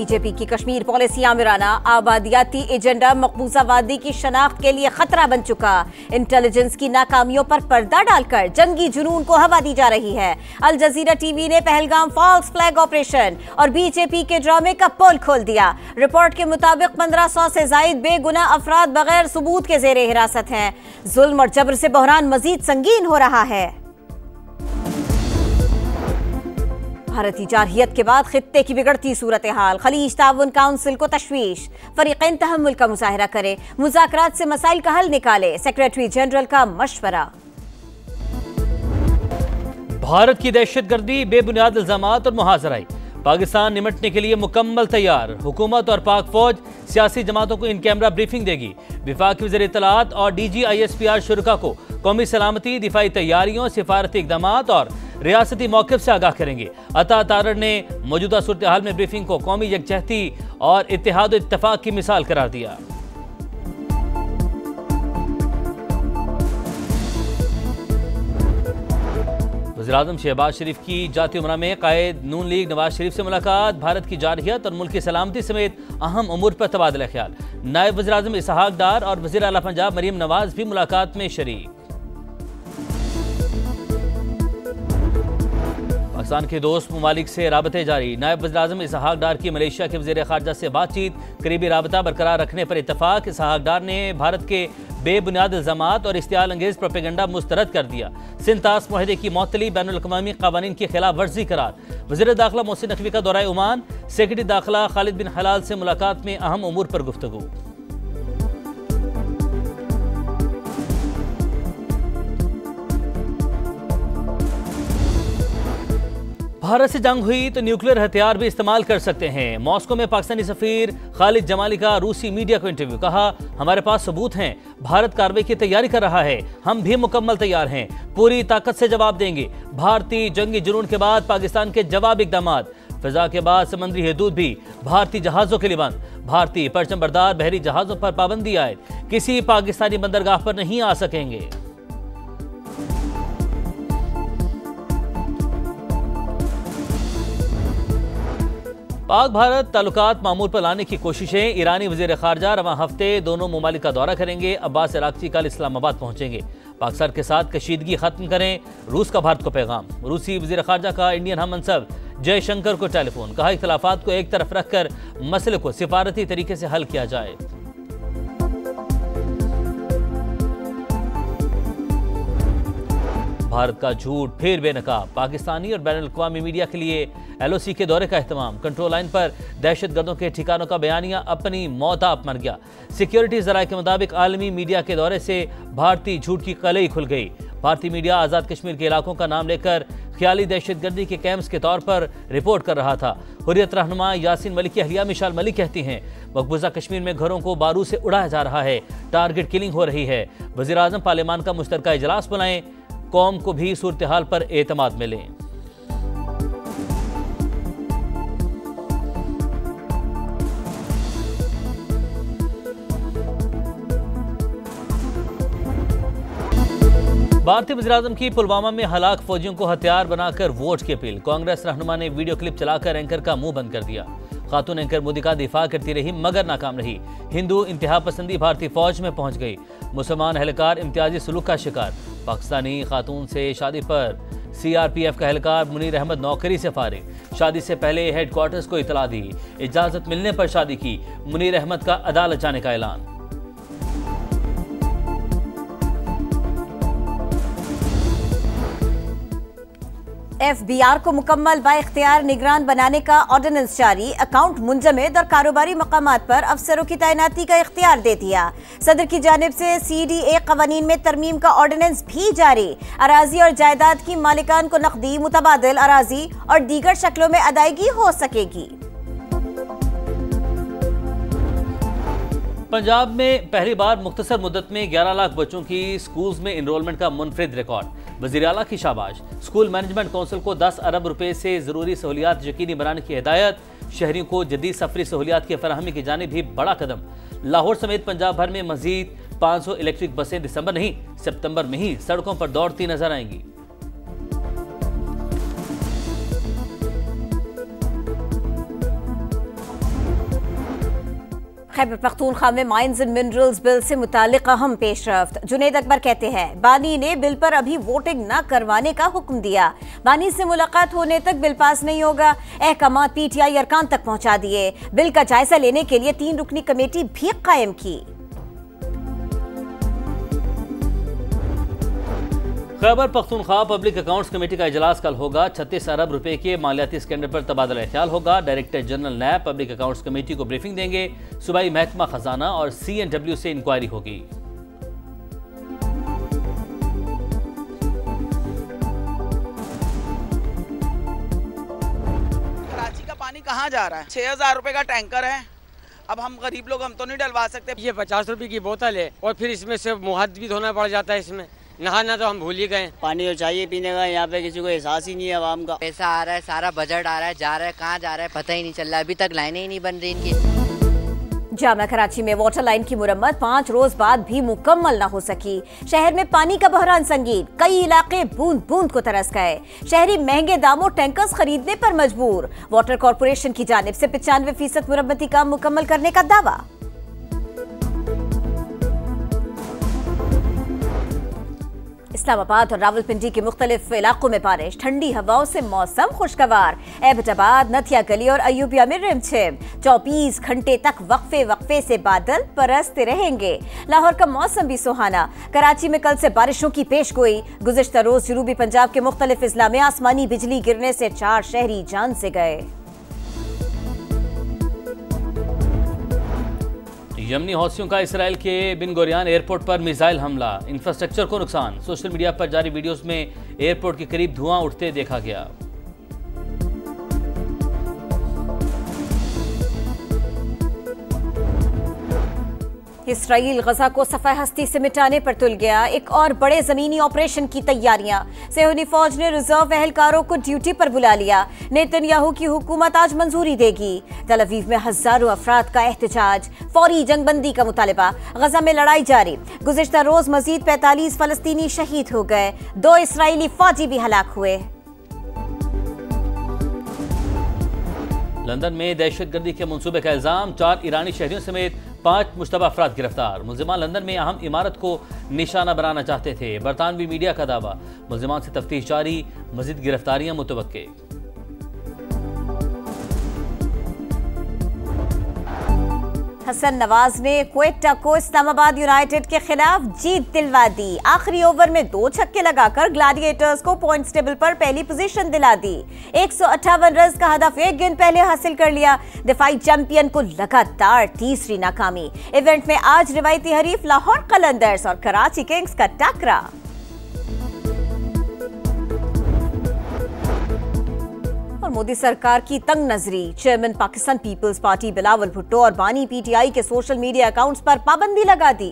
BJP की Kashmir policy आमिराना, आबादियाती agenda मकबूजा वादी की शनाख्त के लिए खतरा बन चुका। इंटेलिजेंस की नाकामियों पर पर्दा डालकर जंगी जुनून को हवा दी जा रही है। अल जजीरा टीवी ने पहलगाम फॉल्स फ्लैग ऑपरेशन और बीजेपी के ड्रामे का पोल खोल दिया। रिपोर्ट के मुताबिक 1500 से जायद बेगुनाह अफराद बगैर सबूत के जेरे हिरासत हैं। जुल्म और जबर से बहरान मजीद संगीन हो रहा है। भारतीय जारहियत के बाद खित्ते की बिगड़ती सूरत हाल, खलीज ताउन काउंसिल को तशवीश। फरीक़ैन तहम्मुल का मुजाहरा करे, मुज़ाकरात से मसाइल का हल निकाले, सेक्रेटरी जनरल का मशवरा। भारत की दहशतगर्दी, बेबुनियाद इल्जामात और मुहाजराई, पाकिस्तान निमटने के लिए मुकम्मल तैयार। हुकूमत और पाक फौज सियासी जमातों को इन कैमरा ब्रीफिंग देगी। वफाकी वज़ीर इत्तलात और DGISPR शुरका को कौमी सलामती, दिफाई तैयारियों, सिफारती इक़दामात और रियासती मौक़िफ़ से आगाह करेंगे। अता तारड़ ने मौजूदा सूरत हाल में ब्रीफिंग को कौमी यकजहती और इत्तेहाद इत्तफाक की मिसाल करार दिया। वज़ीर-ए-आज़म शहबाज शरीफ की जाती उमरा में कायद नून लीग नवाज शरीफ से मुलाकात। भारत की जारहियत और मुल्क की सलामती समेत अहम उमूर पर तबादला ख्याल। नायब वज़ीर-ए-आज़म इसहाक डार और वज़ीर आला पंजाब मरीम नवाज भी मुलाकात में शरीक। पाकिस्तान के दोस्त ममालिक से राबते जारी। नायब वज़ीर-ए-आज़म इसहाक डार की मलेशिया के वज़ीर ख़ारजा से बातचीत, करीबी राबता बरकरार रखने पर इत्तफाक। इसहाक डार ने भारत के बेबुनियाद इल्ज़ामात और इश्तियाल अंगेज़ प्रोपेगेंडा मुस्तरद कर दिया। सिंतास मुआहदे की मअतली बैनुल-अक़वामी क़वानीन की खिलाफ वर्जी करार। वज़ीर दाखिला मोहसिन नकवी का दौरा ओमान, सेक्रेटरी दाखिला खालिद बिन हलाल से मुलाकात में अहम उमूर पर गुफ्तगू। भारत से जंग हुई तो न्यूक्लियर हथियार भी इस्तेमाल कर सकते हैं। मॉस्को में पाकिस्तानी सफीर खालिद जमाली का रूसी मीडिया को इंटरव्यू। कहा, हमारे पास सबूत हैं, भारत कार्रवाई की तैयारी कर रहा है, हम भी मुकम्मल तैयार हैं, पूरी ताकत से जवाब देंगे। भारतीय जंगी जुनून के बाद पाकिस्तान के जवाब इक़दामात। फिजा के बाद समंदरी हदूद भी भारतीय जहाजों के लिए बंद। भारतीय परचम बरदार बहरी जहाजों पर पाबंदी आए, किसी पाकिस्तानी बंदरगाह पर नहीं आ सकेंगे। पाक भारत ताल्लुकात मामूल पर लाने की कोशिशें। ईरानी वज़ीर ख़ारजा रवां हफ्ते दोनों ममालिक का दौरा करेंगे। अब्बास अराग़ची कल इस्लामाबाद पहुंचेंगे। पाकिस्तान के साथ कशीदगी खत्म करें, रूस का भारत को पैगाम। रूसी वज़ीर ख़ारजा का इंडियन हम मनसब जयशंकर को टेलीफोन। कहा, इख्तिलाफ़ात को एक तरफ रखकर मसले को सिफारती तरीके से हल किया जाए। भारत का झूठ फिर बेनकाब। पाकिस्तानी और बैनुल-अक़वामी मीडिया के लिए LOC के दौरे का एहतमाम। कंट्रोल लाइन पर दहशतगर्दों के ठिकानों का बयानिया, अपनी मौत आप मर गया। सिक्योरिटी ज़राए के मुताबिक आलमी मीडिया के दौरे से भारतीय झूठ की कलई खुल गई। भारतीय मीडिया आज़ाद कश्मीर के इलाकों का नाम लेकर ख्याली दहशतगर्दी के कैंप्स के तौर पर रिपोर्ट कर रहा था। हुर्रियत रहनुमा यासीन मलिक की अहलिया मिशाल मलिक कहती हैं, मकबूजा कश्मीर में घरों को बारूद से उड़ाया जा रहा है, टारगेट किलिंग हो रही है। वज़ीर-ए-आज़म पार्लियामान का मुश्तरका इजलास बुलाएं, कौम को भी सूरत हाल पर एतमाद मिले। भारतीय वज़ीर-ए-आज़म की पुलवामा में हलाक फौजियों को हथियार बनाकर वोट की अपील। कांग्रेस रहनुमा ने वीडियो क्लिप चलाकर एंकर का मुंह बंद कर दिया। खातून एंकर मोदी का दिफा करती रही मगर नाकाम रही। हिंदू इंतहा पसंदी भारतीय फौज में पहुंच गई। मुसलमान एहलकार इम्तियाजी सलूक का शिकार। पाकिस्तानी खातून से शादी पर CRPF का एहलकार मुनीर अहमद नौकरी से फारिग। शादी से पहले हेडक्वार्टर्स को इतला दी, इजाजत मिलने पर शादी की। मुनीर अहमद का अदालत जाने का ऐलान। FBR को मुकम्मल बाइख्तियार निगरान बनाने का ऑर्डिनेंस जारी। अकाउंट मुंजमद और कारोबारी मकामात पर अफसरों की तैनाती का इख्तियार दे दिया। सदर की जानिब से CDA कवानीन में तरमीम का ऑर्डिनेंस भी जारी। अराजी और जायदाद की मालिकान को नकदी, मुतबादिल अराजी और दीगर शक्लों में अदायगी हो सकेगी। पंजाब में पहली बार मुख्तसर मुद्दत में 11 लाख बच्चों की स्कूल्स में इनरोलमेंट का मुनफरिद रिकॉर्ड। वज़ीर आला की शाबाश। स्कूल मैनेजमेंट काउंसिल को 10 अरब रुपए से ज़रूरी सहूलियात यकीनी बनाने की हिदायत। शहरियों को जदीद सफरी सहूलियात की फराहमी की जानिब भी बड़ा कदम। लाहौर समेत पंजाब भर में मजीद 500 इलेक्ट्रिक बसें दिसंबर नहीं सितंबर में ही सड़कों पर दौड़ती नजर आएंगी। खैबर पख्तूनख्वा में माइंस एंड मिनरल्स बिल से मुतालिक अहम पेशरफ्त। जुनेद अकबर कहते हैं बानी ने बिल पर अभी वोटिंग न करवाने का हुक्म दिया। बानी से मुलाकात होने तक बिल पास नहीं होगा। अहकामात पीटीआई अरकान तक पहुंचा दिए। बिल का जायजा लेने के लिए 3 रुकनी कमेटी भी कायम की। Khyber Pakhtunkhwa public accounts committee का इजलास कल होगा। 36 अरब रुपए के मालियाती स्कैंडल पर तबादला ख्याल होगा। डायरेक्टर जनरल नैब पब्लिक अकाउंट्स कमेटी को ब्रीफिंग देंगे। सूबाई महकमा खजाना और CNW से इंक्वायरी होगी। कराची का पानी कहाँ जा रहा है? 6000 रुपए का टैंकर है। अब हम गरीब लोग हम तो नहीं डलवा सकते। ये 50 रुपए की बोतल है और फिर इसमें से मुहद भी धोना पड़ जाता है। इसमें नहाना तो हम भूल ही गए। पानी तो चाहिए पीने का, यहाँ पे किसी को एहसास ही नहीं है आवाम का। पैसा आ रहा है, सारा बजट आ रहा है, जा रहा है, कहाँ जा रहा है पता ही नहीं चल रहा है। अभी तक लाइनें ही नहीं बन रही इनकी। जामा कराची में वाटर लाइन की मुरम्मत 5 रोज बाद भी मुकम्मल न हो सकी। शहर में पानी का बहरान संगीन, कई इलाके बूंद बूंद को तरस गए। शहरी महंगे दामों टैंकर्स खरीदने पर मजबूर। वाटर कॉर्पोरेशन की जानिब से 95% मुरम्मती काम मुकम्मल करने का दावा। इस्लामाबाद और रावलपिंडी के मुख्तलिफ इलाकों में बारिश, ठंडी हवाओं से मौसम खुशगवार। एबटाबाद, नथिया गली और अयूबिया में रिमझिम। 24 घंटे तक वक्फे वक्फे से बादल बरसते रहेंगे। लाहौर का मौसम भी सुहाना। कराची में कल से बारिशों की पेशगोई। गुज़िश्ता रोज जनूबी पंजाब के मुख्तलिफ अजला में आसमानी बिजली गिरने से 4 शहरी जान से गए। यमनी हौसियों का इसराइल के बिन गोरियान एयरपोर्ट पर मिसाइल हमला, इंफ्रास्ट्रक्चर को नुकसान। सोशल मीडिया पर जारी वीडियोस में एयरपोर्ट के करीब धुआं उठते देखा गया। इसराइल गजा को सफाई हस्ती से मिटाने पर तुल गया। एक और बड़े जमीनी ऑपरेशन की तैयारियां। सेहूनी फौज ने रिजर्व एहलकारों को ड्यूटी पर बुला लिया। नेतन्याहू की हुकूमत आज मंजूरी देगी। तल अवीव में हजारों अफराद का एहतजाज, फौरी जंगबंदी का मुतालबा। गजा में लड़ाई जारी। गुज़िश्ता रोज मजीद 45 फलस्तीनी शहीद हो गए। 2 इसराइली फौजी भी हलाक हुए। लंदन में दहशतगर्दी के मंसूबे का इल्जाम, 4 ईरानी शहरियों समेत 5 मुश्तबा अफराद गिरफ्तार। मुलजिमान लंदन में अहम इमारत को निशाना बनाना चाहते थे। बरतानवी मीडिया का दावा, मुलजिमान से तफ्तीश जारी, मजीद गिरफ्तारियां मुतवक्के। हसन नवाज ने क्वेटा को इस्लामाबाद यूनाइटेड के खिलाफ जीत दिलवा दी। आखिरी ओवर में 2 छक्के लगाकर ग्लैडिएटर्स को पॉइंट्स टेबल पर पहली पोजीशन दिला दी। 158 रन का हदफ 1 गेंद पहले हासिल कर लिया। दिफाई चैंपियन को लगातार तीसरी नाकामी। इवेंट में आज रिवायती हरीफ लाहौर कलंदर्स और कराची किंग्स का टकरा। मोदी सरकार की तंग नजरी, चेयरमैन पाकिस्तान पीपल्स पार्टी बिलावल भुट्टो और बानी पीटीआई के सोशल मीडिया अकाउंट्स पर पाबंदी लगा दी।